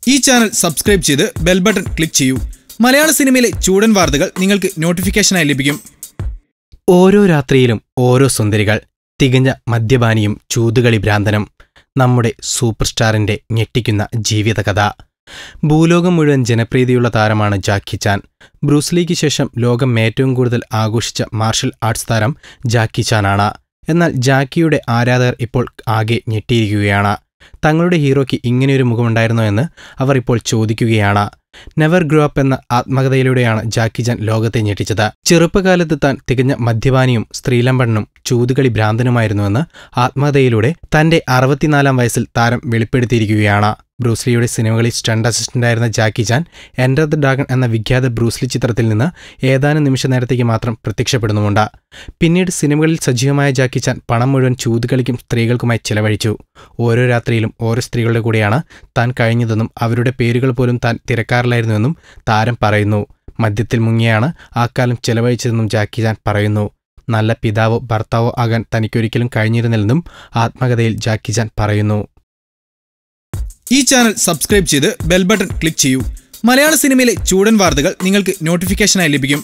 ഈ channel subscribe ചെയ്ത് bell button click ചെയ്യൂ. മലയാള സിനിമയിലെ ചൂടൻ വാർത്തകൾ നിങ്ങൾക്ക് നോട്ടിഫിക്കേഷനായി ലഭിക്കും. ഓരോ രാത്രിയിലും ഓരോ സുന്ദരികൾ, തികഞ്ഞ മദ്യപാനിയും ചൂതുകളി ഭ്രാന്തനും. നമ്മുടെ സൂപ്പർ സ്റ്റാറിന്റെ ഞെട്ടിക്കുന്ന ജീവിതകഥ. ഭൂലോകം മുഴുവൻ ജനപ്രീതിയുള്ള താരമാണ് ജാക്കി ചാൻ. ബ്രൂസ്ലിക്ക് ശേഷം ലോകം ഏറ്റവും കൂടുതൽ ആഘോഷിച്ച മാർഷൽ ആർട്സ് താരം ജാക്കി ചാനാണ്. എന്നാൽ ജാക്കിയുടെ ആരാധകർ ഇപ്പോൾ ആകെ ഞെട്ടിയിരിക്കുകയാണ്. തങ്ങളുടെ ഹീറോയ്ക്ക് ഇങ്ങനെയൊരു മുഖമുണ്ടായിരുന്നോ എന്ന് അവർ ഇപ്പോൾ ചോദിക്കുകയാണ്. നെവർ ഗ്രോ അപ്പ് എന്ന ആത്മകഥയിലൂടെയാണ് ജാക്കി ചാൻ ലോകത്തെ ഞെട്ടിച്ചത്. ചെറുപ്പകാലത്ത് താൻ തികഞ്ഞ മദ്യപാനിയും സ്ത്രീലമ്പടനും ചൂതുകളി ഭ്രാന്തനുമായിരുന്നുവെന്ന് ആത്മകഥയിലൂടെ തന്റെ 64-ാം വയസ്സിൽ താരം വെളിപ്പെടുത്തിയിരിക്കുകയാണ്. ബ്രൂസ്ലിയുടെ സിനിമകളിൽ സ്റ്റണ്ട് അസിസ്റ്റന്റായിരുന്ന Jackie Chan Enter the Dragon എന്ന വിഖ്യാത ബ്രൂസ്ലി ചിത്രത്തിൽ നിന്ന് ഏതാനും നിമിഷ നേരത്തേക്ക് മാത്രം പ്രത്യക്ഷപ്പെടുന്നുമുണ്ട്. പിന്നീട് സിനിമകളിൽ സജീവമായ ജാക്കി ചാൻ പണം മുഴുവൻ ചൂതുകളിക്കും സ്ത്രീകൾക്കുമായി ചെലവഴിച്ചു. ഓരോ രാത്രിയിലും ഓരോ സ്ത്രീകളുടെ കൂടെയാണ് താൻ കഴിഞ്ഞതെന്നും അവരുടെ പേരുകൾ പോലും താൻ തിരക്കാറില്ലായിരുന്നുവെന്നും താരം പറയുന്നു. മദ്യത്തിൽ മുങ്ങിയാണ് ആ കാലം ചെലവഴിച്ചതെന്നും ജാക്കി ചാൻ പറയുന്നു. നല്ല പിതാവോ ഭർത്താവോ ആകാൻ തനിക്കൊരിക്കലും കഴിഞ്ഞിരുന്നില്ലെന്നും ആത്മകഥയിൽ ജാക്കി ചാൻ പറയുന്നു. ഈ ചാനൽ സബ്സ്ക്രൈബ് ചെയ്ത് ബെൽ ബട്ടൺ ക്ലിക്ക് ചെയ്യൂ. മലയാള സിനിമയിലെ ചൂടൻ വാർത്തകൾ നിങ്ങൾക്ക് നോട്ടിഫിക്കേഷനായി ലഭിക്കും.